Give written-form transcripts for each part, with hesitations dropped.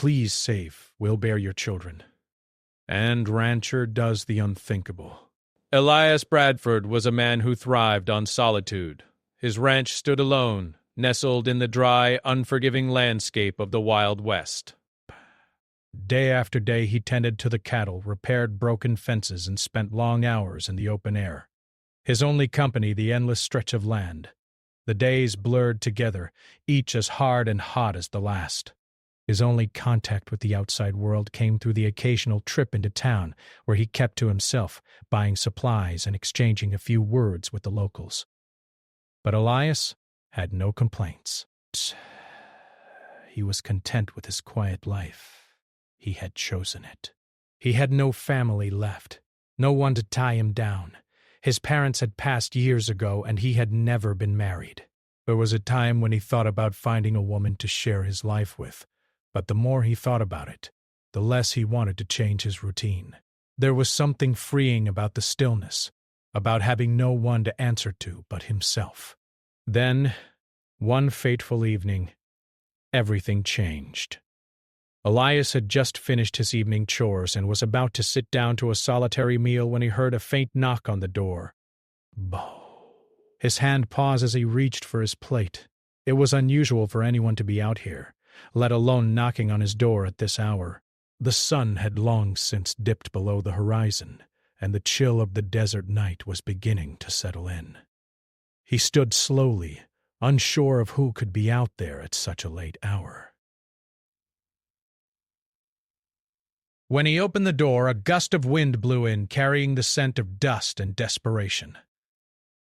Please save. We'll bear your children. And rancher does the unthinkable. Elias Bradford was a man who thrived on solitude. His ranch stood alone, nestled in the dry, unforgiving landscape of the Wild West. Day after day he tended to the cattle, repaired broken fences, and spent long hours in the open air. His only company, the endless stretch of land. The days blurred together, each as hard and hot as the last. His only contact with the outside world came through the occasional trip into town, where he kept to himself, buying supplies and exchanging a few words with the locals. But Elias had no complaints. He was content with his quiet life. He had chosen it. He had no family left, no one to tie him down. His parents had passed years ago, and he had never been married. There was a time when he thought about finding a woman to share his life with, but the more he thought about it, the less he wanted to change his routine. There was something freeing about the stillness, about having no one to answer to but himself. Then, one fateful evening, everything changed. Elias had just finished his evening chores and was about to sit down to a solitary meal when he heard a faint knock on the door. Bow. His hand paused as he reached for his plate. It was unusual for anyone to be out here, let alone knocking on his door at this hour. The sun had long since dipped below the horizon, and the chill of the desert night was beginning to settle in. He stood slowly, unsure of who could be out there at such a late hour. When he opened the door, a gust of wind blew in, carrying the scent of dust and desperation.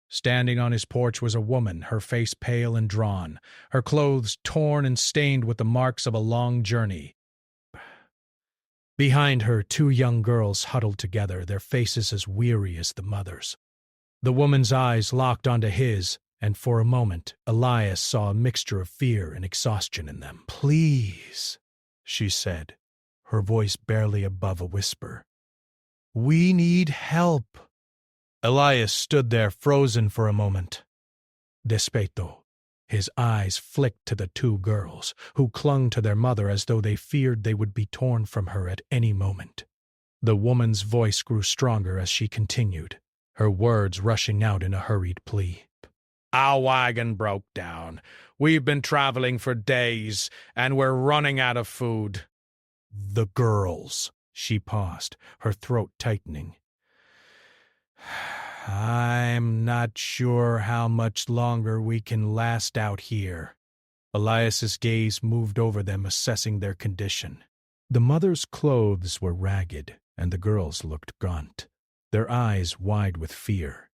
Standing on his porch was a woman, her face pale and drawn, her clothes torn and stained with the marks of a long journey. Behind her, two young girls huddled together, their faces as weary as the mother's. The woman's eyes locked onto his, and for a moment, Elias saw a mixture of fear and exhaustion in them. "Please," she said, her voice barely above a whisper. "We need help." Elias stood there frozen for a moment. Despeto. His eyes flicked to the two girls, who clung to their mother as though they feared they would be torn from her at any moment. The woman's voice grew stronger as she continued, her words rushing out in a hurried plea. "Our wagon broke down. We've been traveling for days, and we're running out of food." "The girls," she paused, her throat tightening. "I'm not sure how much longer we can last out here." Elias's gaze moved over them, assessing their condition. The mother's clothes were ragged, and the girls looked gaunt, their eyes wide with fear.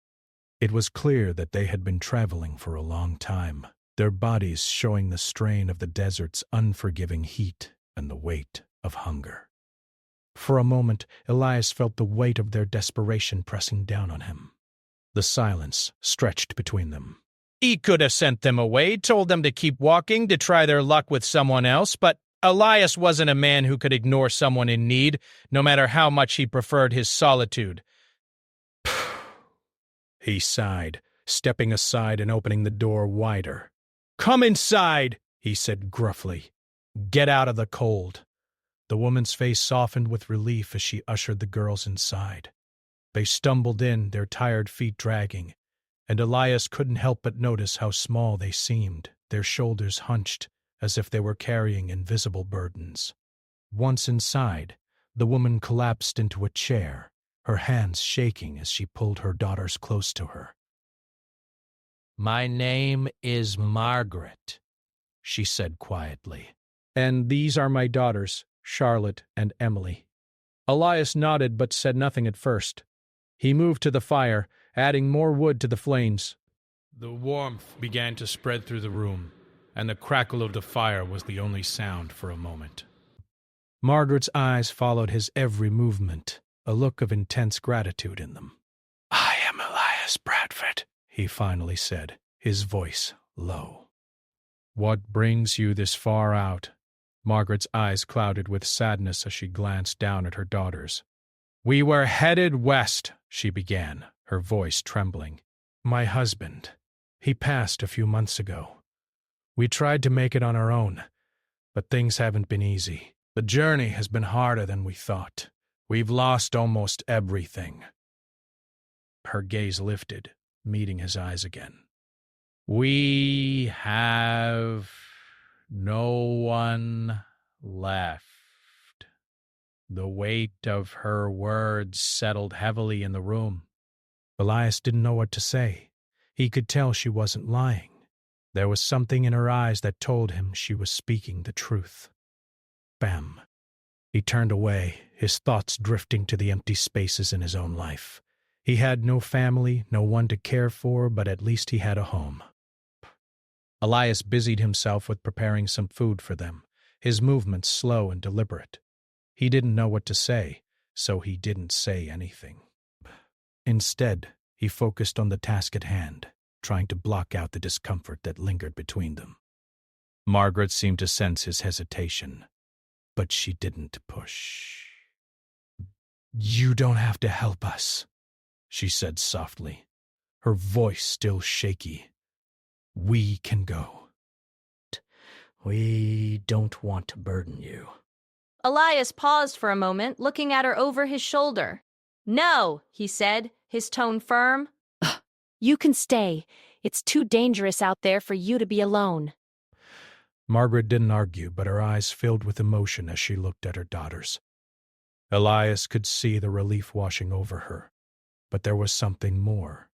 It was clear that they had been traveling for a long time, their bodies showing the strain of the desert's unforgiving heat and the weight of hunger. For a moment, Elias felt the weight of their desperation pressing down on him. The silence stretched between them. He could have sent them away, told them to keep walking, to try their luck with someone else, but Elias wasn't a man who could ignore someone in need, no matter how much he preferred his solitude. He sighed, stepping aside and opening the door wider. "Come inside," he said gruffly. "Get out of the cold." The woman's face softened with relief as she ushered the girls inside. They stumbled in, their tired feet dragging, and Elias couldn't help but notice how small they seemed, their shoulders hunched, as if they were carrying invisible burdens. Once inside, the woman collapsed into a chair, her hands shaking as she pulled her daughters close to her. "My name is Margaret," she said quietly. "And these are my daughters, Charlotte and Emily." Elias nodded but said nothing at first. He moved to the fire, adding more wood to the flames. The warmth began to spread through the room, and the crackle of the fire was the only sound for a moment. Margaret's eyes followed his every movement, a look of intense gratitude in them. "I am Elias Bradford," he finally said, his voice low. "What brings you this far out?" Margaret's eyes clouded with sadness as she glanced down at her daughters. "We were headed west," she began, her voice trembling. "My husband. He passed a few months ago. We tried to make it on our own, but things haven't been easy. The journey has been harder than we thought. We've lost almost everything. Her gaze lifted, meeting his eyes again. We have no one left. The weight of her words settled heavily in the room. Elias didn't know what to say. He could tell she wasn't lying. There was something in her eyes that told him she was speaking the truth. Bam. He turned away, his thoughts drifting to the empty spaces in his own life. He had no family, no one to care for, but at least he had a home. Elias busied himself with preparing some food for them, his movements slow and deliberate. He didn't know what to say, so he didn't say anything. Instead, he focused on the task at hand, trying to block out the discomfort that lingered between them. Margaret seemed to sense his hesitation, but she didn't push. "You don't have to help us," she said softly, her voice still shaky. "We can go. We don't want to burden you." Elias paused for a moment, looking at her over his shoulder. "No," he said, his tone firm. "You can stay. It's too dangerous out there for you to be alone." Margaret didn't argue, but her eyes filled with emotion as she looked at her daughters. Elias could see the relief washing over her, but there was something more,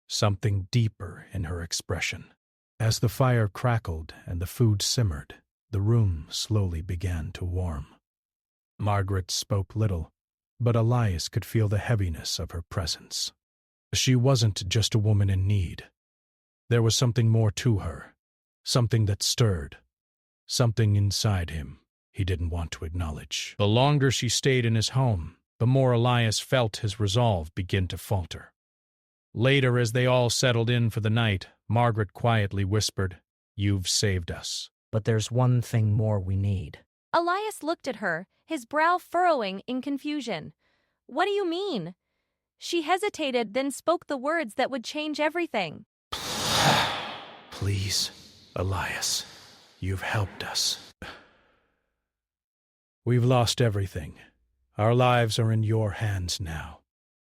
something deeper in her expression. As the fire crackled and the food simmered, the room slowly began to warm. Margaret spoke little, but Elias could feel the heaviness of her presence. She wasn't just a woman in need. There was something more to her, something that stirred, something inside him he didn't want to acknowledge. The longer she stayed in his home, the more Elias felt his resolve begin to falter. Later, as they all settled in for the night, Margaret quietly whispered, "You've saved us. But there's one thing more we need." Elias looked at her, his brow furrowing in confusion. "What do you mean?" She hesitated, then spoke the words that would change everything. "Please, Elias, you've helped us. We've lost everything. Our lives are in your hands now.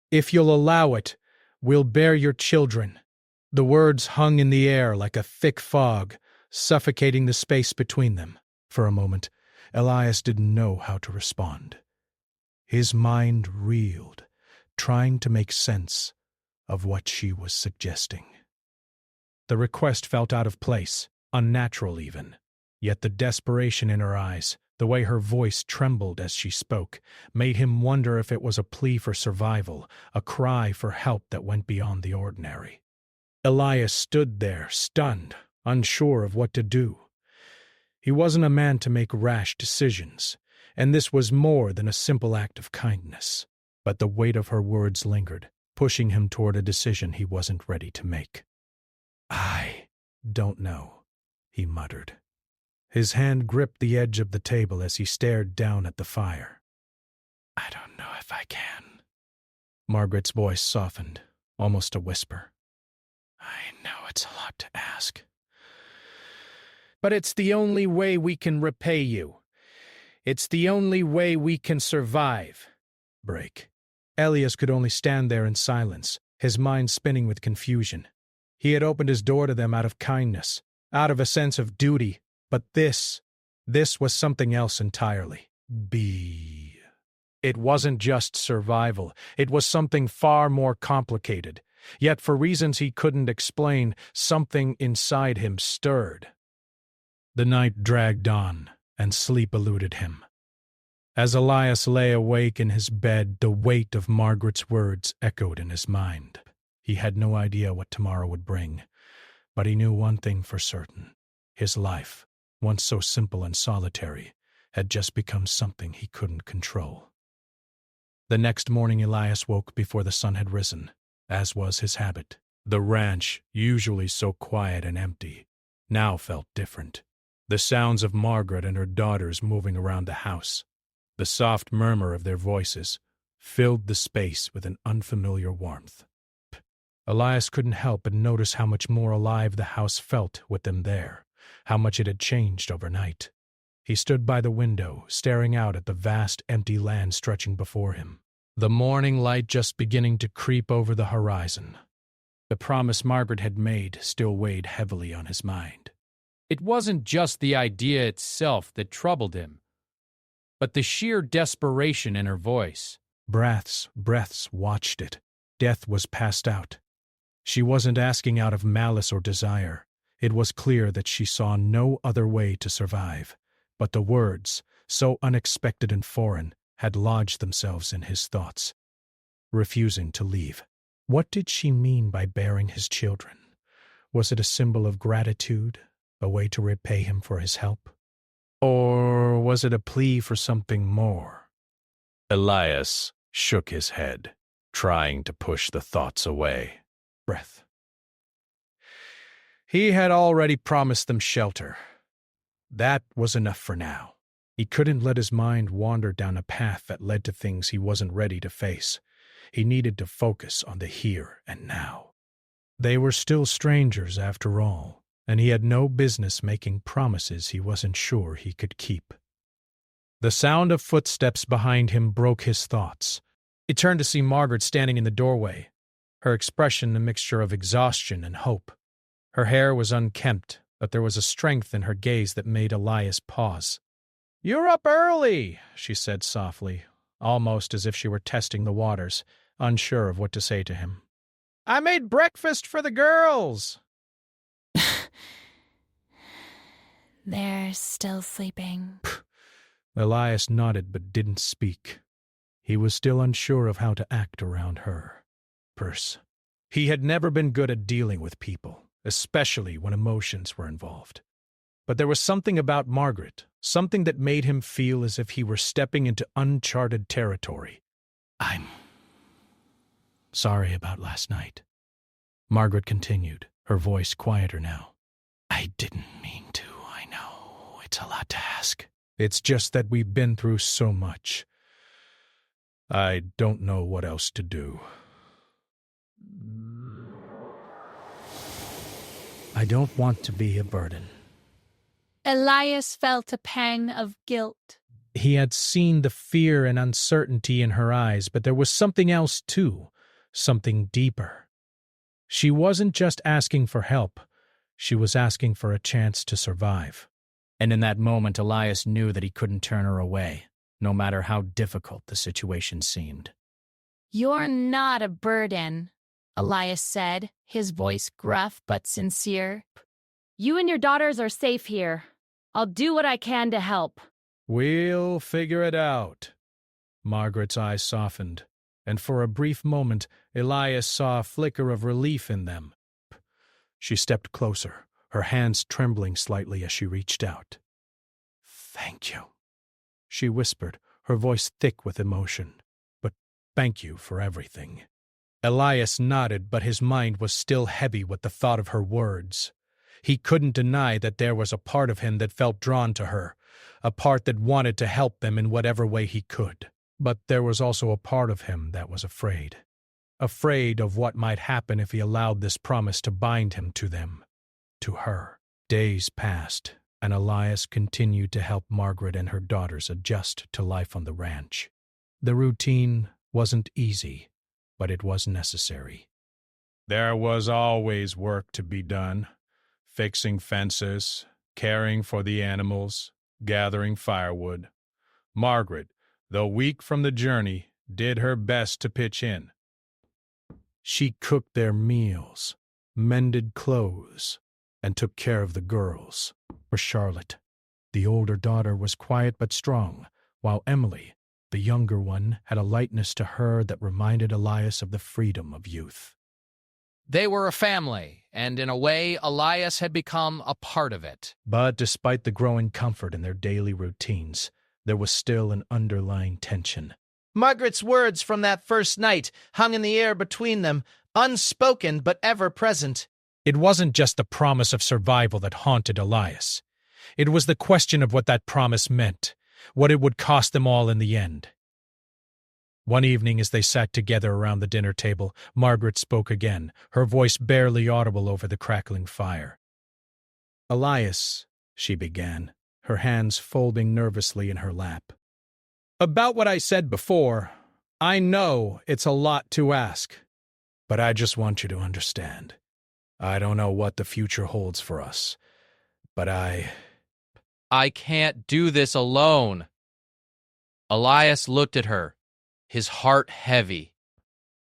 If you'll allow it, we'll bear your children." The words hung in the air like a thick fog, suffocating the space between them. For a moment, Elias didn't know how to respond. His mind reeled, trying to make sense of what she was suggesting. The request felt out of place, unnatural even, yet the desperation in her eyes, the way her voice trembled as she spoke, made him wonder if it was a plea for survival, a cry for help that went beyond the ordinary. Elias stood there, stunned, unsure of what to do. He wasn't a man to make rash decisions, and this was more than a simple act of kindness. But the weight of her words lingered, pushing him toward a decision he wasn't ready to make. "I don't know," he muttered. His hand gripped the edge of the table as he stared down at the fire. "I don't know if I can." Margaret's voice softened, almost a whisper. "I know it's a lot to ask. But it's the only way we can repay you. It's the only way we can survive." Break. Elias could only stand there in silence, his mind spinning with confusion. He had opened his door to them out of kindness, out of a sense of duty, but this was something else entirely. It wasn't just survival, it was something far more complicated. Yet for reasons he couldn't explain, something inside him stirred. The night dragged on, and sleep eluded him. As Elias lay awake in his bed, the weight of Margaret's words echoed in his mind. He had no idea what tomorrow would bring, but he knew one thing for certain. His life, once so simple and solitary, had just become something he couldn't control. The next morning Elias woke before the sun had risen, as was his habit. The ranch, usually so quiet and empty, now felt different. The sounds of Margaret and her daughters moving around the house, the soft murmur of their voices, filled the space with an unfamiliar warmth. Elias couldn't help but notice how much more alive the house felt with them there, how much it had changed overnight. He stood by the window, staring out at the vast, empty land stretching before him, the morning light just beginning to creep over the horizon. The promise Margaret had made still weighed heavily on his mind. It wasn't just the idea itself that troubled him, but the sheer desperation in her voice. Breaths watched it. Death was passed out. She wasn't asking out of malice or desire. It was clear that she saw no other way to survive. But the words, so unexpected and foreign, had lodged themselves in his thoughts, refusing to leave. What did she mean by bearing his children? Was it a symbol of gratitude, a way to repay him for his help? Or was it a plea for something more? Elias shook his head, trying to push the thoughts away. Breath. He had already promised them shelter. That was enough for now. He couldn't let his mind wander down a path that led to things he wasn't ready to face. He needed to focus on the here and now. They were still strangers after all, and he had no business making promises he wasn't sure he could keep. The sound of footsteps behind him broke his thoughts. He turned to see Margaret standing in the doorway, her expression a mixture of exhaustion and hope. Her hair was unkempt, but there was a strength in her gaze that made Elias pause. "You're up early," she said softly, almost as if she were testing the waters, unsure of what to say to him. "I made breakfast for the girls." They're still sleeping. Elias nodded but didn't speak. He was still unsure of how to act around her. He had never been good at dealing with people, especially when emotions were involved. But there was something about Margaret, something that made him feel as if he were stepping into uncharted territory. "I'm sorry about last night," Margaret continued, her voice quieter now. "I didn't mean to, I know. It's a lot to ask. It's just that we've been through so much. I don't know what else to do. I don't want to be a burden." Elias felt a pang of guilt. He had seen the fear and uncertainty in her eyes, but there was something else too, something deeper. She wasn't just asking for help, she was asking for a chance to survive. And in that moment, Elias knew that he couldn't turn her away, no matter how difficult the situation seemed. "You're not a burden," Elias said, his voice gruff but sincere. "You and your daughters are safe here. I'll do what I can to help." "We'll figure it out." Margaret's eyes softened, and for a brief moment Elias saw a flicker of relief in them. She stepped closer, her hands trembling slightly as she reached out. "Thank you," she whispered, her voice thick with emotion. "But thank you for everything." Elias nodded, but his mind was still heavy with the thought of her words. He couldn't deny that there was a part of him that felt drawn to her, a part that wanted to help them in whatever way he could. But there was also a part of him that was afraid of what might happen if he allowed this promise to bind him to them, to her. Days passed, and Elias continued to help Margaret and her daughters adjust to life on the ranch. The routine wasn't easy, but it was necessary. There was always work to be done. Fixing fences, caring for the animals, gathering firewood. Margaret, though weak from the journey, did her best to pitch in. She cooked their meals, mended clothes, and took care of the girls. For Charlotte, the older daughter was quiet but strong, while Emily, the younger one, had a lightness to her that reminded Elias of the freedom of youth. They were a family, and in a way, Elias had become a part of it. But despite the growing comfort in their daily routines, there was still an underlying tension. Margaret's words from that first night hung in the air between them, unspoken but ever present. It wasn't just the promise of survival that haunted Elias. It was the question of what that promise meant, what it would cost them all in the end. One evening, as they sat together around the dinner table, Margaret spoke again, her voice barely audible over the crackling fire. "Elias," she began, her hands folding nervously in her lap. "About what I said before, I know it's a lot to ask, but I just want you to understand. I don't know what the future holds for us, but I can't do this alone." Elias looked at her, his heart heavy.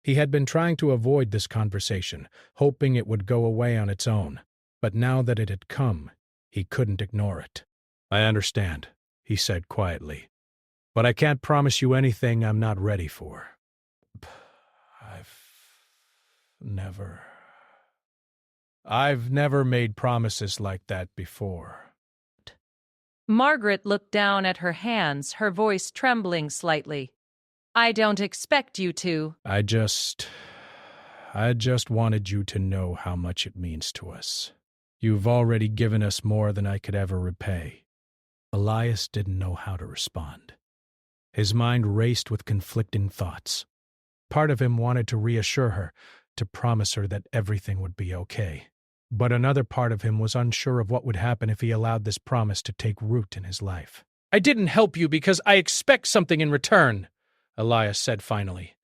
He had been trying to avoid this conversation, hoping it would go away on its own, but now that it had come, he couldn't ignore it. "I understand," he said quietly, "but I can't promise you anything I'm not ready for. I've never made promises like that before." Margaret looked down at her hands, her voice trembling slightly. "I don't expect you to." I just wanted you to know how much it means to us. You've already given us more than I could ever repay." Elias didn't know how to respond. His mind raced with conflicting thoughts. Part of him wanted to reassure her, to promise her that everything would be okay. But another part of him was unsure of what would happen if he allowed this promise to take root in his life. "I didn't help you because I expect something in return," Elias said finally.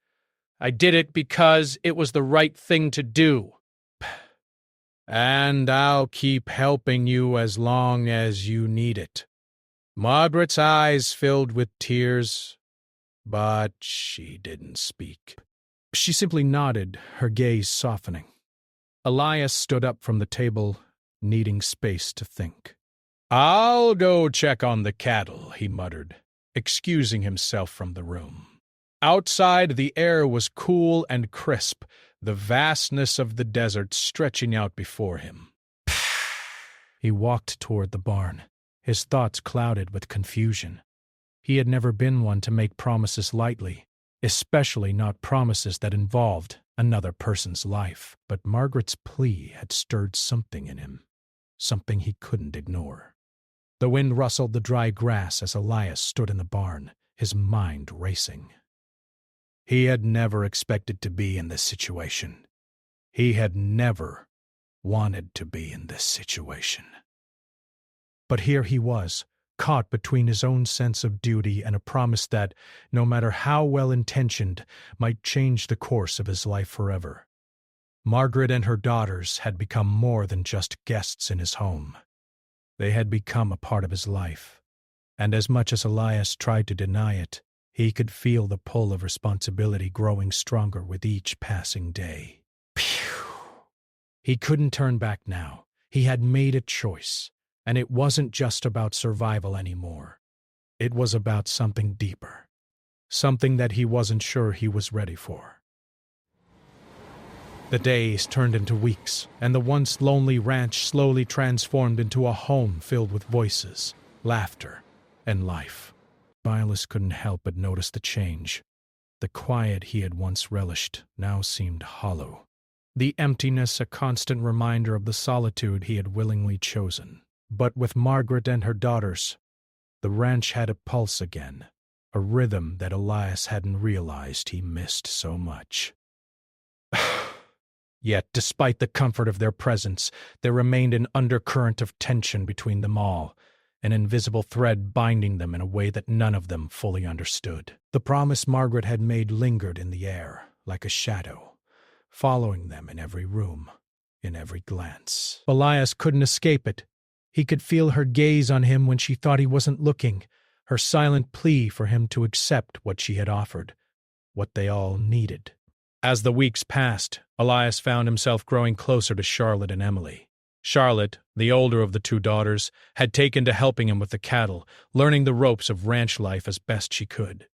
"I did it because it was the right thing to do. And I'll keep helping you as long as you need it." Margaret's eyes filled with tears, but she didn't speak. She simply nodded, her gaze softening. Elias stood up from the table, needing space to think. "I'll go check on the cattle," he muttered, excusing himself from the room. Outside, the air was cool and crisp, the vastness of the desert stretching out before him. He walked toward the barn, his thoughts clouded with confusion. He had never been one to make promises lightly, especially not promises that involved another person's life. But Margaret's plea had stirred something in him, something he couldn't ignore. The wind rustled the dry grass as Elias stood in the barn, his mind racing. He had never expected to be in this situation. He had never wanted to be in this situation. But here he was, caught between his own sense of duty and a promise that, no matter how well-intentioned, might change the course of his life forever. Margaret and her daughters had become more than just guests in his home. They had become a part of his life, and as much as Elias tried to deny it, he could feel the pull of responsibility growing stronger with each passing day. Phew! He couldn't turn back now. He had made a choice, and it wasn't just about survival anymore. It was about something deeper, something that he wasn't sure he was ready for. The days turned into weeks, and the once lonely ranch slowly transformed into a home filled with voices, laughter, and life. Silas couldn't help but notice the change. The quiet he had once relished now seemed hollow. The emptiness a constant reminder of the solitude he had willingly chosen. But with Margaret and her daughters, the ranch had a pulse again, a rhythm that Elias hadn't realized he missed so much. Yet, despite the comfort of their presence, there remained an undercurrent of tension between them all, an invisible thread binding them in a way that none of them fully understood. The promise Margaret had made lingered in the air, like a shadow, following them in every room, in every glance. Elias couldn't escape it. He could feel her gaze on him when she thought he wasn't looking, her silent plea for him to accept what she had offered, what they all needed. As the weeks passed, Elias found himself growing closer to Charlotte and Emily. Charlotte, the older of the two daughters, had taken to helping him with the cattle, learning the ropes of ranch life as best she could.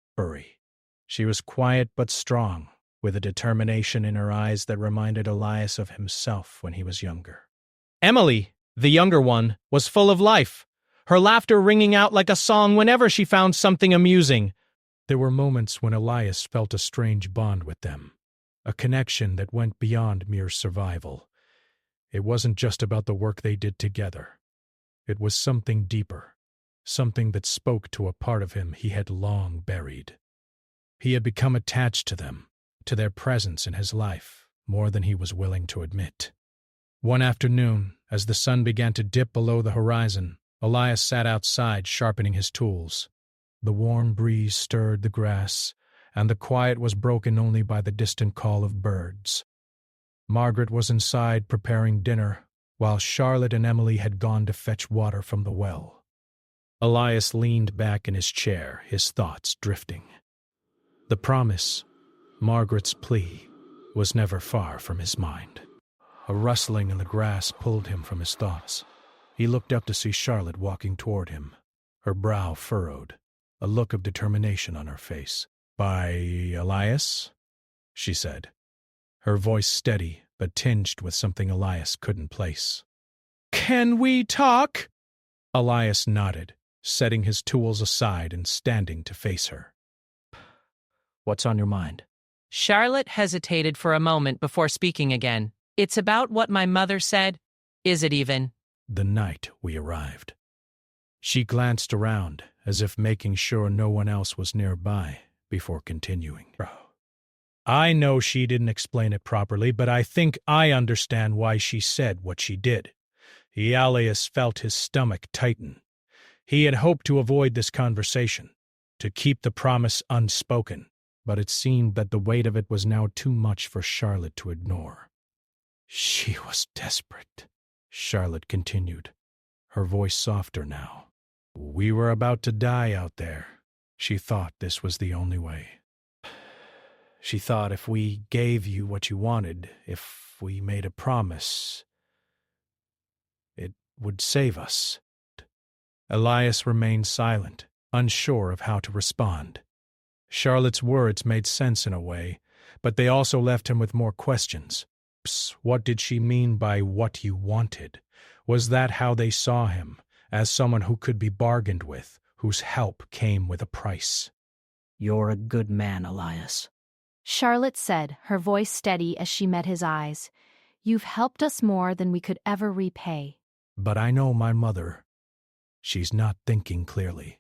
She was quiet but strong, with a determination in her eyes that reminded Elias of himself when he was younger. Emily, the younger one, was full of life, her laughter ringing out like a song whenever she found something amusing. There were moments when Elias felt a strange bond with them, a connection that went beyond mere survival. It wasn't just about the work they did together. It was something deeper, something that spoke to a part of him he had long buried. He had become attached to them, to their presence in his life, more than he was willing to admit. One afternoon, as the sun began to dip below the horizon, Elias sat outside, sharpening his tools. The warm breeze stirred the grass, and the quiet was broken only by the distant call of birds. Margaret was inside preparing dinner, while Charlotte and Emily had gone to fetch water from the well. Elias leaned back in his chair, his thoughts drifting. The promise, Margaret's plea, was never far from his mind. A rustling in the grass pulled him from his thoughts. He looked up to see Charlotte walking toward him, her brow furrowed, a look of determination on her face. "By Elias?" she said, her voice steady but tinged with something Elias couldn't place. "Can we talk?" Elias nodded, setting his tools aside and standing to face her. What's on your mind? Charlotte hesitated for a moment before speaking again. "It's about what my mother said. Is it even?" The night we arrived. She glanced around, as if making sure no one else was nearby, before continuing. "I know she didn't explain it properly, but I think I understand why she said what she did." Elias felt his stomach tighten. He had hoped to avoid this conversation, to keep the promise unspoken, but it seemed that the weight of it was now too much for Charlotte to ignore. "She was desperate," Charlotte continued, her voice softer now. "We were about to die out there. She thought this was the only way. She thought if we gave you what you wanted, if we made a promise, it would save us." Elias remained silent, unsure of how to respond. Charlotte's words made sense in a way, but they also left him with more questions. What did she mean by what you wanted? Was that how they saw him, as someone who could be bargained with, whose help came with a price? "You're a good man, Elias," Charlotte said, her voice steady as she met his eyes. "You've helped us more than we could ever repay." But I know my mother. She's not thinking clearly.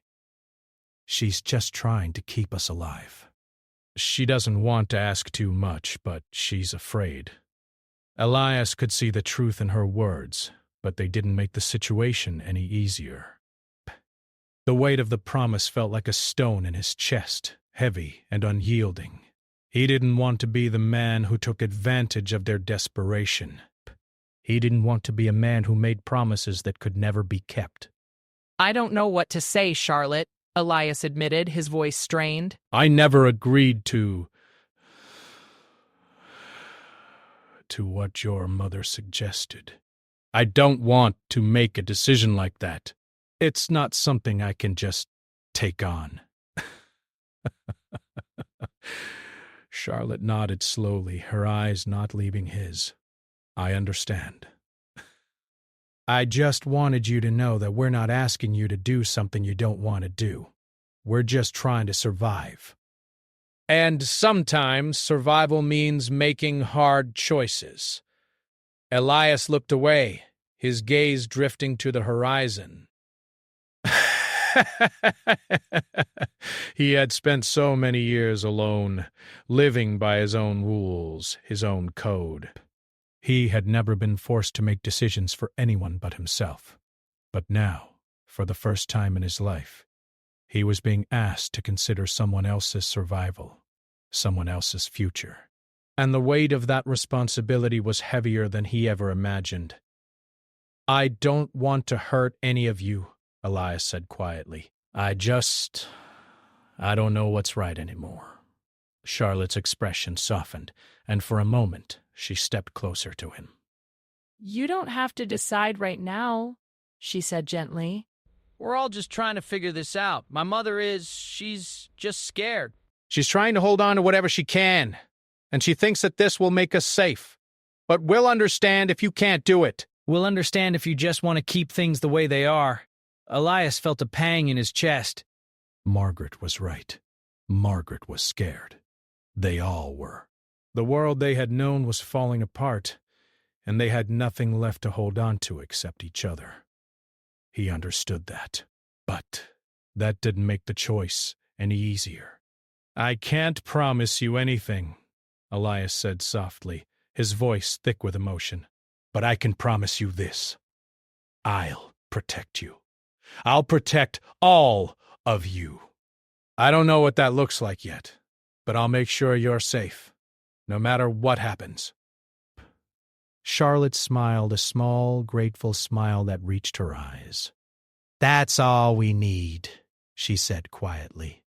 She's just trying to keep us alive. She doesn't want to ask too much, but she's afraid. Elias could see the truth in her words, but they didn't make the situation any easier. The weight of the promise felt like a stone in his chest, heavy and unyielding. He didn't want to be the man who took advantage of their desperation. He didn't want to be a man who made promises that could never be kept. "I don't know what to say, Charlotte," Elias admitted, his voice strained. "I never agreed to what your mother suggested. I don't want to make a decision like that. It's not something I can just take on." Charlotte nodded slowly, her eyes not leaving his. "I understand. I just wanted you to know that we're not asking you to do something you don't want to do. We're just trying to survive. And sometimes survival means making hard choices." Elias looked away, his gaze drifting to the horizon. He had spent so many years alone, living by his own rules, his own code. He had never been forced to make decisions for anyone but himself. But now, for the first time in his life, he was being asked to consider someone else's survival, someone else's future. And the weight of that responsibility was heavier than he ever imagined. "I don't want to hurt any of you," Elias said quietly. I don't know what's right anymore." Charlotte's expression softened, and for a moment she stepped closer to him. "You don't have to decide right now," she said gently. We're all just trying to figure this out. My mother she's just scared. She's trying to hold on to whatever she can, and she thinks that this will make us safe. But we'll understand if you can't do it. "We'll understand if you just want to keep things the way they are." Elias felt a pang in his chest. Margaret was right. Margaret was scared. They all were. The world they had known was falling apart, and they had nothing left to hold on to except each other. He understood that. But that didn't make the choice any easier. "I can't promise you anything," Elias said softly, his voice thick with emotion. "But I can promise you this. I'll protect you. I'll protect all of you. I don't know what that looks like yet, but I'll make sure you're safe, no matter what happens." Charlotte smiled, a small, grateful smile that reached her eyes. "That's all we need," she said quietly.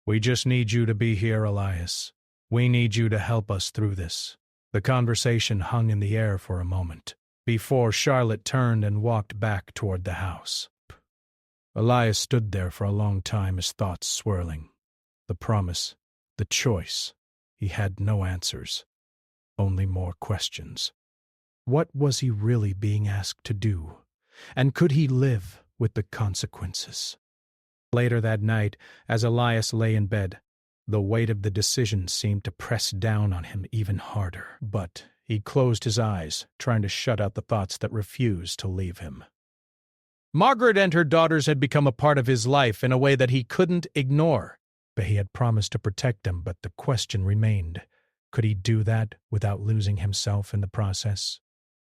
"We just need you to be here, Elias. We need you to help us through this." The conversation hung in the air for a moment, before Charlotte turned and walked back toward the house. Elias stood there for a long time, his thoughts swirling. The promise, the choice. He had no answers, only more questions. What was he really being asked to do? And could he live with the consequences? Later that night, as Elias lay in bed, the weight of the decision seemed to press down on him even harder. But he closed his eyes, trying to shut out the thoughts that refused to leave him. Margaret and her daughters had become a part of his life in a way that he couldn't ignore. But he had promised to protect them, but the question remained. Could he do that without losing himself in the process?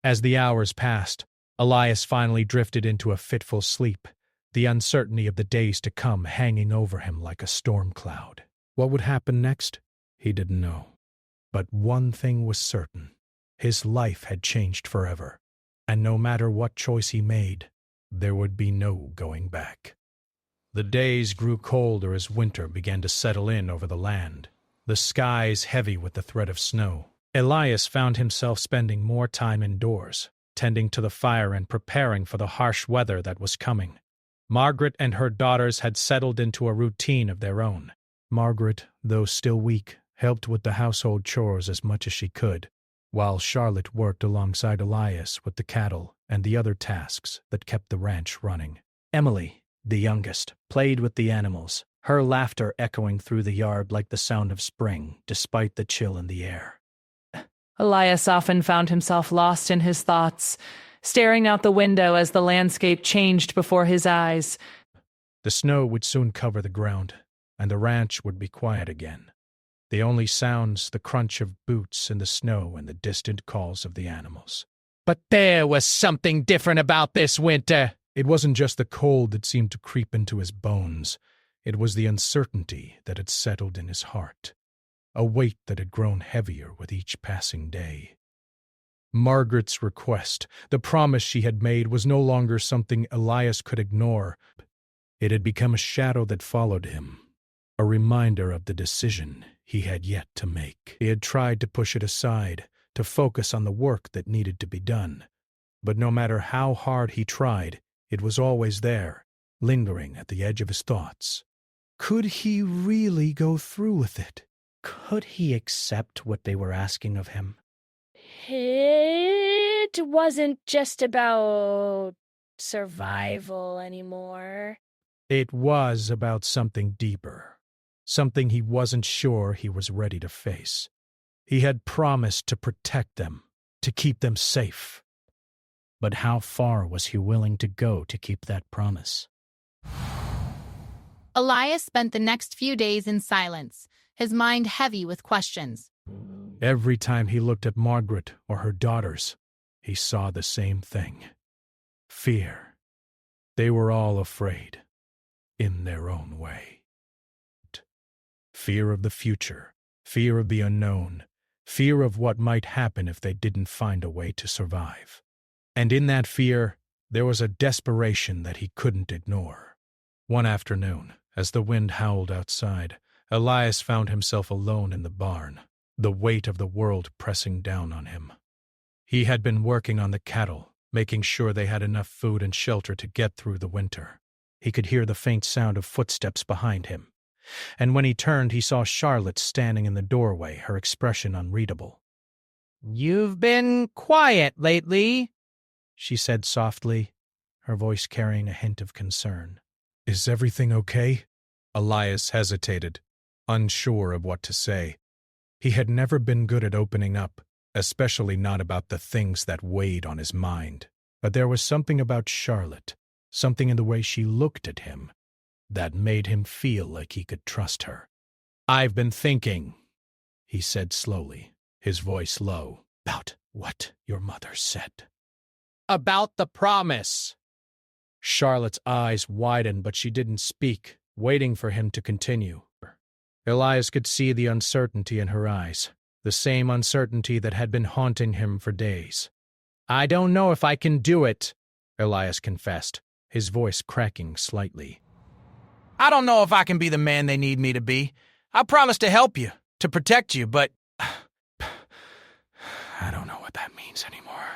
As the hours passed, Elias finally drifted into a fitful sleep, the uncertainty of the days to come hanging over him like a storm cloud. What would happen next? He didn't know. But one thing was certain. His life had changed forever, and no matter what choice he made, there would be no going back. The days grew colder as winter began to settle in over the land, the skies heavy with the threat of snow. Elias found himself spending more time indoors, tending to the fire and preparing for the harsh weather that was coming. Margaret and her daughters had settled into a routine of their own. Margaret, though still weak, helped with the household chores as much as she could, while Charlotte worked alongside Elias with the cattle and the other tasks that kept the ranch running. Emily, the youngest, played with the animals, her laughter echoing through the yard like the sound of spring, despite the chill in the air. Elias often found himself lost in his thoughts, staring out the window as the landscape changed before his eyes. The snow would soon cover the ground, and the ranch would be quiet again. The only sounds, the crunch of boots in the snow and the distant calls of the animals. But there was something different about this winter. It wasn't just the cold that seemed to creep into his bones. It was the uncertainty that had settled in his heart, a weight that had grown heavier with each passing day. Margaret's request, the promise she had made, was no longer something Elias could ignore. It had become a shadow that followed him, a reminder of the decision he had yet to make. He had tried to push it aside, to focus on the work that needed to be done. But no matter how hard he tried, it was always there, lingering at the edge of his thoughts. Could he really go through with it? Could he accept what they were asking of him? It wasn't just about survival anymore. It was about something deeper, something he wasn't sure he was ready to face. He had promised to protect them, to keep them safe. But how far was he willing to go to keep that promise? Elias spent the next few days in silence, his mind heavy with questions. Every time he looked at Margaret or her daughters, he saw the same thing. Fear. They were all afraid, in their own way. Fear of the future, fear of the unknown, fear of what might happen if they didn't find a way to survive. And in that fear, there was a desperation that he couldn't ignore. One afternoon, as the wind howled outside, Elias found himself alone in the barn, the weight of the world pressing down on him. He had been working on the cattle, making sure they had enough food and shelter to get through the winter. He could hear the faint sound of footsteps behind him, and when he turned, he saw Charlotte standing in the doorway, her expression unreadable. "You've been quiet lately," she said softly, her voice carrying a hint of concern. "Is everything okay?" Elias hesitated, unsure of what to say. He had never been good at opening up, especially not about the things that weighed on his mind. But there was something about Charlotte, something in the way she looked at him, that made him feel like he could trust her. "I've been thinking," he said slowly, his voice low, "about what your mother said." "About the promise." Charlotte's eyes widened, but she didn't speak, waiting for him to continue. Elias could see the uncertainty in her eyes, the same uncertainty that had been haunting him for days. "I don't know if I can do it," Elias confessed, his voice cracking slightly. "I don't know if I can be the man they need me to be. I promise to help you, to protect you, but I don't know what that means anymore.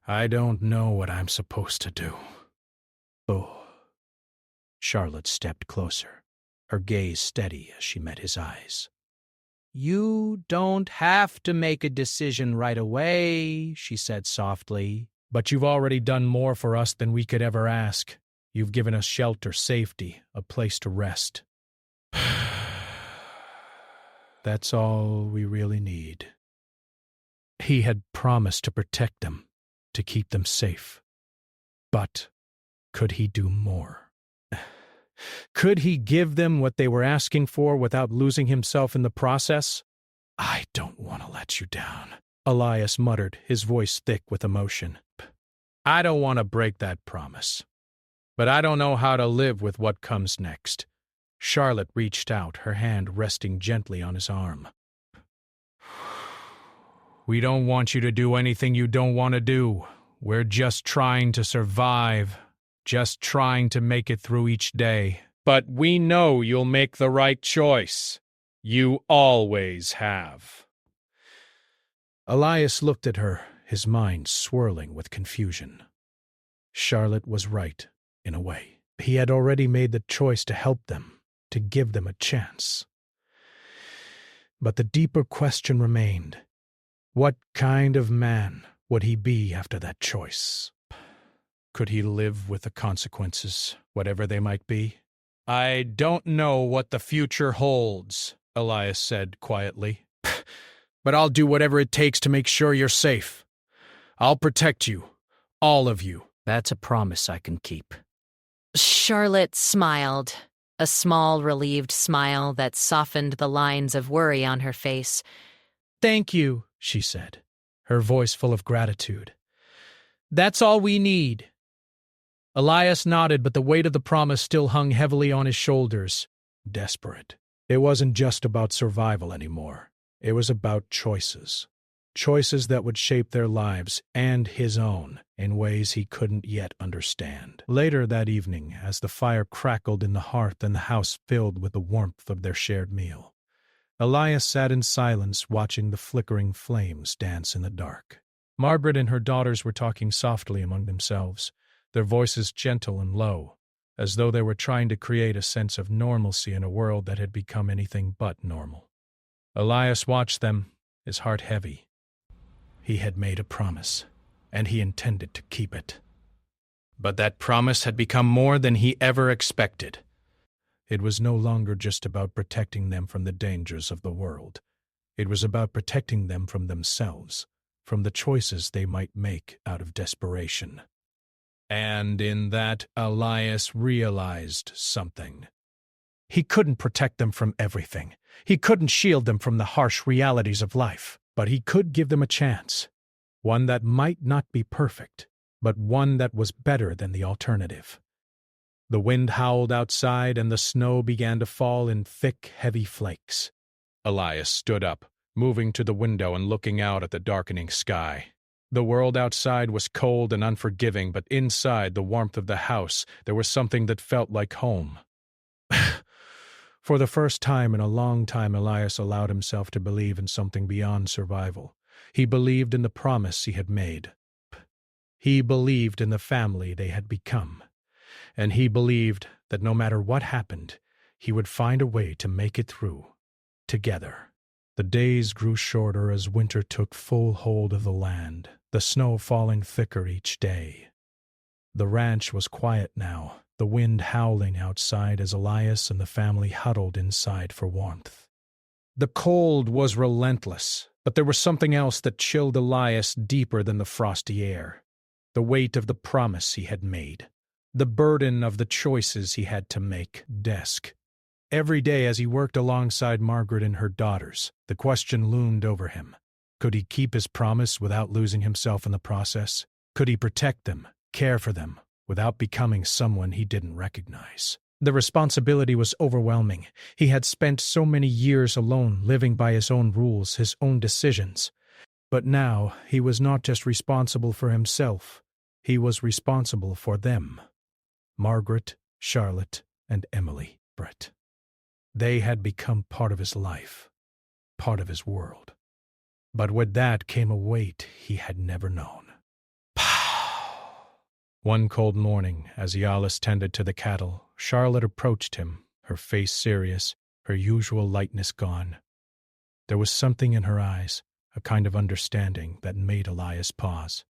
I don't know what I'm supposed to do." "Oh." Charlotte stepped closer, her gaze steady as she met his eyes. "You don't have to make a decision right away," she said softly. "But you've already done more for us than we could ever ask. You've given us shelter, safety, a place to rest. That's all we really need." He had promised to protect them, to keep them safe. But could he do more? Could he give them what they were asking for without losing himself in the process? "I don't want to let you down," Elias muttered, his voice thick with emotion. "I don't want to break that promise. But I don't know how to live with what comes next." Charlotte reached out, her hand resting gently on his arm. "We don't want you to do anything you don't want to do. We're just trying to survive, just trying to make it through each day. But we know you'll make the right choice. You always have." Elias looked at her, his mind swirling with confusion. Charlotte was right, in a way. He had already made the choice to help them, to give them a chance. But the deeper question remained. What kind of man would he be after that choice? Could he live with the consequences, whatever they might be? "I don't know what the future holds," Elias said quietly. "But I'll do whatever it takes to make sure you're safe. I'll protect you, all of you. That's a promise I can keep." Charlotte smiled, a small, relieved smile that softened the lines of worry on her face. "Thank you," she said, her voice full of gratitude. "That's all we need." Elias nodded, but the weight of the promise still hung heavily on his shoulders. Desperate. It wasn't just about survival anymore. It was about choices. Choices that would shape their lives and his own in ways he couldn't yet understand. Later that evening, as the fire crackled in the hearth and the house filled with the warmth of their shared meal, Elias sat in silence watching the flickering flames dance in the dark. Margaret and her daughters were talking softly among themselves, their voices gentle and low, as though they were trying to create a sense of normalcy in a world that had become anything but normal. Elias watched them, his heart heavy. He had made a promise, and he intended to keep it. But that promise had become more than he ever expected. It was no longer just about protecting them from the dangers of the world. It was about protecting them from themselves, from the choices they might make out of desperation. And in that, Elias realized something. He couldn't protect them from everything. He couldn't shield them from the harsh realities of life. But he could give them a chance, one that might not be perfect, but one that was better than the alternative. The wind howled outside and the snow began to fall in thick, heavy flakes. Elias stood up, moving to the window and looking out at the darkening sky. The world outside was cold and unforgiving, but inside the warmth of the house there was something that felt like home. For the first time in a long time, Elias allowed himself to believe in something beyond survival. He believed in the promise he had made. He believed in the family they had become. And he believed that no matter what happened, he would find a way to make it through, together. The days grew shorter as winter took full hold of the land, the snow falling thicker each day. The ranch was quiet now, the wind howling outside as Elias and the family huddled inside for warmth. The cold was relentless, but there was something else that chilled Elias deeper than the frosty air. The weight of the promise he had made. The burden of the choices he had to make. Every day as he worked alongside Margaret and her daughters, the question loomed over him. Could he keep his promise without losing himself in the process? Could he protect them, care for them, without becoming someone he didn't recognize. The responsibility was overwhelming. He had spent so many years alone, living by his own rules, his own decisions. But now he was not just responsible for himself, he was responsible for them. Margaret, Charlotte, and Emily Brett. They had become part of his life, part of his world. But with that came a weight he had never known. One cold morning, as Iyalis tended to the cattle, Charlotte approached him, her face serious, her usual lightness gone. There was something in her eyes, a kind of understanding that made Elias pause.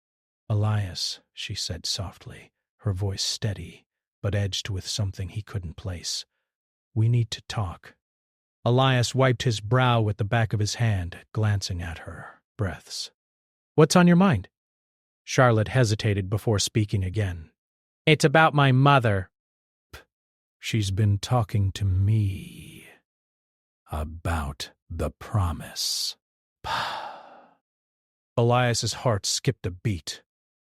"Elias," she said softly, her voice steady, but edged with something he couldn't place. "We need to talk." Elias wiped his brow with the back of his hand, glancing at her. Breaths. "What's on your mind?" Charlotte hesitated before speaking again. "It's about my mother." "She's been talking to me about the promise." Elias's heart skipped a beat,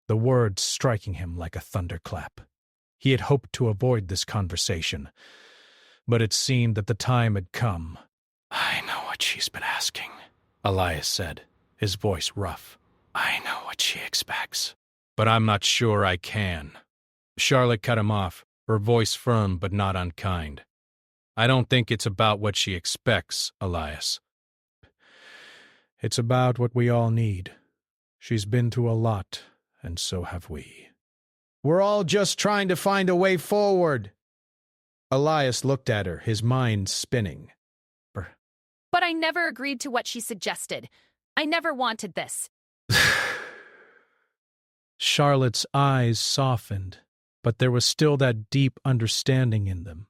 the words striking him like a thunderclap. He had hoped to avoid this conversation, but it seemed that the time had come. "I know what she's been asking," Elias said, his voice rough. "I know what she expects, but I'm not sure I can." Charlotte cut him off, her voice firm but not unkind. "I don't think it's about what she expects, Elias. It's about what we all need. She's been through a lot, and so have we. We're all just trying to find a way forward." Elias looked at her, his mind spinning. But I never agreed to what she suggested. I never wanted this. Charlotte's eyes softened, but there was still that deep understanding in them,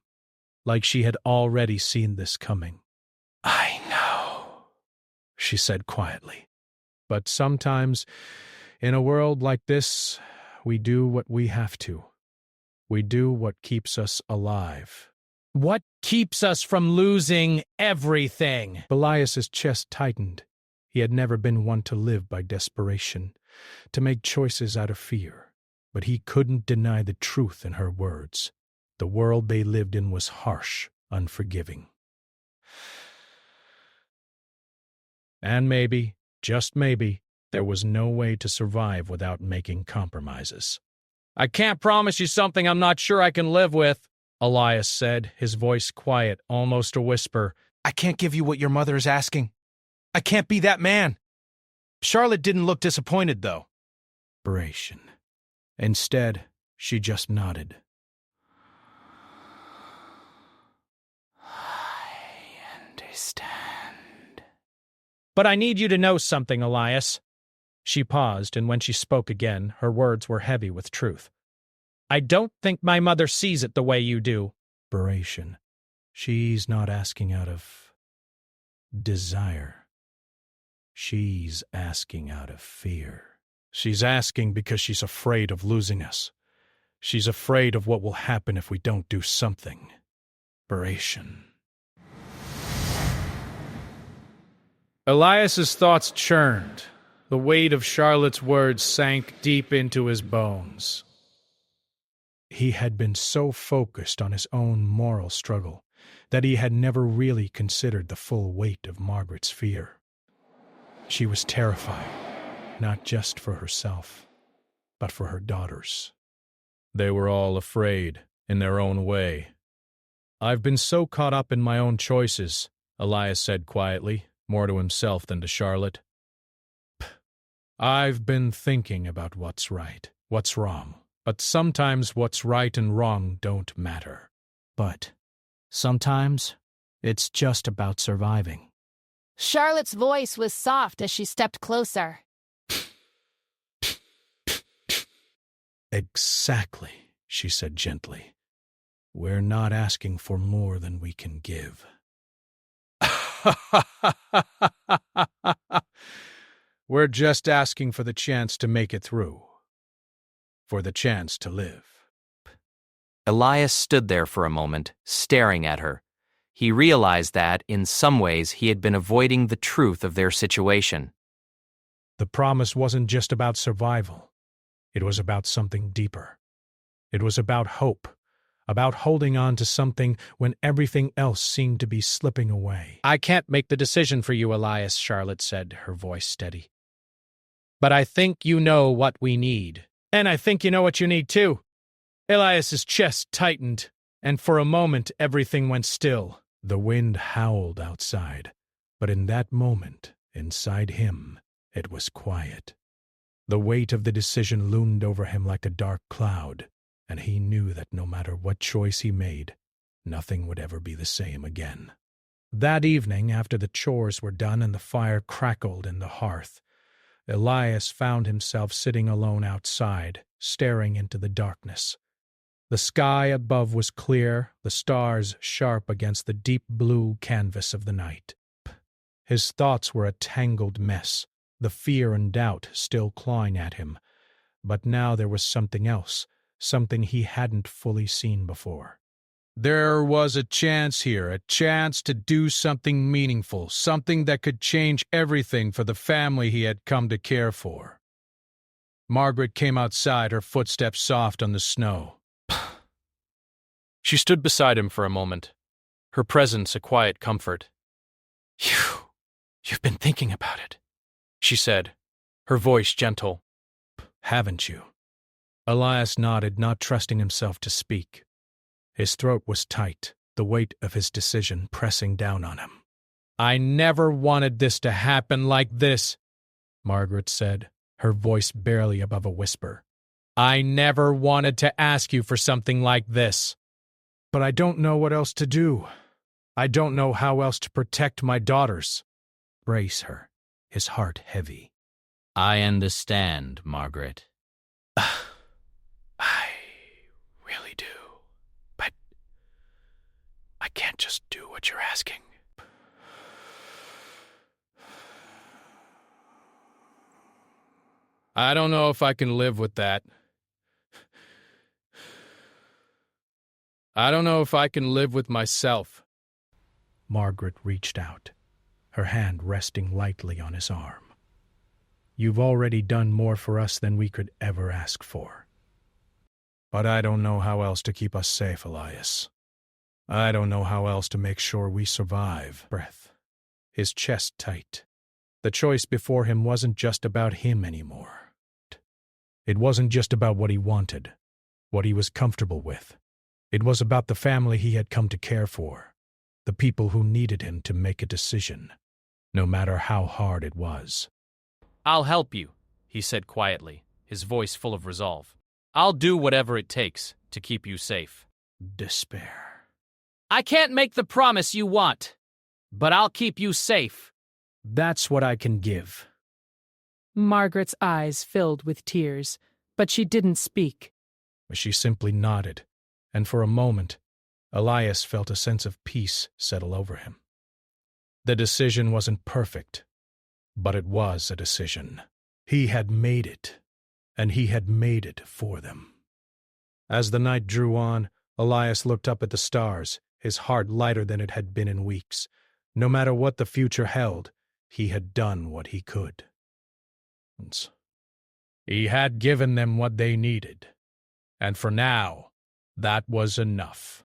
like she had already seen this coming. "I know," she said quietly. "But sometimes, in a world like this, we do what we have to. We do what keeps us alive." "What keeps us from losing everything?" Elias's chest tightened. He had never been one to live by desperation, to make choices out of fear, but he couldn't deny the truth in her words. The world they lived in was harsh, unforgiving. And maybe, just maybe, there was no way to survive without making compromises. "I can't promise you something I'm not sure I can live with," Elias said, his voice quiet, almost a whisper. "I can't give you what your mother is asking. I can't be that man." Charlotte didn't look disappointed, though. Instead, she just nodded. "I understand. But I need you to know something, Elias." She paused, and when she spoke again, her words were heavy with truth. "I don't think my mother sees it the way you do." She's not asking out of desire. She's asking out of fear. She's asking because she's afraid of losing us. She's afraid of what will happen if we don't do something. Elias's thoughts churned. The weight of Charlotte's words sank deep into his bones. He had been so focused on his own moral struggle that he had never really considered the full weight of Margaret's fear. She was terrified, not just for herself, but for her daughters. They were all afraid, in their own way. "I've been so caught up in my own choices," Elias said quietly, more to himself than to Charlotte. "I've been thinking about what's right, what's wrong, but sometimes what's right and wrong don't matter. But sometimes it's just about surviving." Charlotte's voice was soft as she stepped closer. "Exactly," she said gently. "We're not asking for more than we can give." "We're just asking for the chance to make it through. For the chance to live." Elias stood there for a moment, staring at her. He realized that, in some ways, he had been avoiding the truth of their situation. The promise wasn't just about survival. It was about something deeper. It was about hope, about holding on to something when everything else seemed to be slipping away. I can't make the decision for you, Elias, Charlotte said, her voice steady. But I think you know what we need. And I think you know what you need, too. Elias's chest tightened, and for a moment everything went still. The wind howled outside, but in that moment, inside him, it was quiet. The weight of the decision loomed over him like a dark cloud, and he knew that no matter what choice he made, nothing would ever be the same again. That evening, after the chores were done and the fire crackled in the hearth, Elias found himself sitting alone outside, staring into the darkness. The sky above was clear, the stars sharp against the deep blue canvas of the night. His thoughts were a tangled mess, the fear and doubt still clawing at him. But now there was something else, something he hadn't fully seen before. There was a chance here, a chance to do something meaningful, something that could change everything for the family he had come to care for. Margaret came outside, her footsteps soft on the snow. She stood beside him for a moment, her presence a quiet comfort. You've been thinking about it, she said, her voice gentle. Haven't you? Elias nodded, not trusting himself to speak. His throat was tight, the weight of his decision pressing down on him. I never wanted this to happen like this, Margaret said, her voice barely above a whisper. I never wanted to ask you for something like this. But I don't know what else to do. I don't know how else to protect my daughters. Brace her, his heart heavy. I understand, Margaret. I really do. But I can't just do what you're asking. I don't know if I can live with that. I don't know if I can live with myself. Margaret reached out, her hand resting lightly on his arm. You've already done more for us than we could ever ask for. But I don't know how else to keep us safe, Elias. I don't know how else to make sure we survive. Breath, his chest tight. The choice before him wasn't just about him anymore. It wasn't just about what he wanted, what he was comfortable with. It was about the family he had come to care for, the people who needed him to make a decision, no matter how hard it was. I'll help you, he said quietly, his voice full of resolve. I'll do whatever it takes to keep you safe. Despair. I can't make the promise you want, but I'll keep you safe. That's what I can give. Margaret's eyes filled with tears, but she didn't speak. She simply nodded, and for a moment, Elias felt a sense of peace settle over him. The decision wasn't perfect, but it was a decision. He had made it, and he had made it for them. As the night drew on, Elias looked up at the stars, his heart lighter than it had been in weeks. No matter what the future held, he had done what he could. He had given them what they needed, and for now, that was enough.